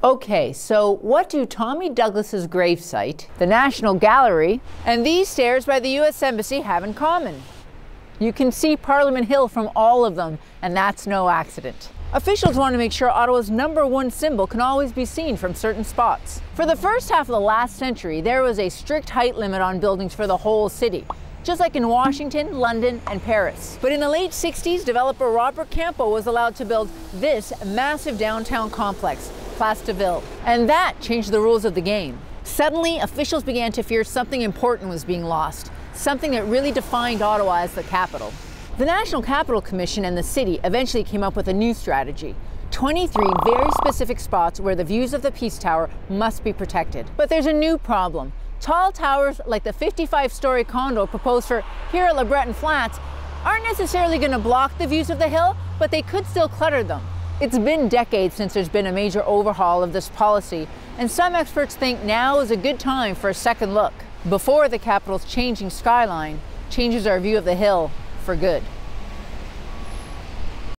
Okay, so what do Tommy Douglas's gravesite, the National Gallery, and these stairs by the U.S. Embassy have in common? You can see Parliament Hill from all of them, and that's no accident. Officials want to make sure Ottawa's #1 symbol can always be seen from certain spots. For the first half of the last century, there was a strict height limit on buildings for the whole city, just like in Washington, London, and Paris. But in the late 60s, developer Robert Campo was allowed to build this massive downtown complex, Place de Ville, and that changed the rules of the game. Suddenly, officials began to fear something important was being lost, something that really defined Ottawa as the capital. The National Capital Commission and the city eventually came up with a new strategy: 23 very specific spots where the views of the Peace Tower must be protected. But there's a new problem. Tall towers like the 55-story condo proposed for here at Le Breton Flats aren't necessarily going to block the views of the hill, but they could still clutter them. It's been decades since there's been a major overhaul of this policy, and some experts think now is a good time for a second look, before the capital's changing skyline changes our view of the hill for good.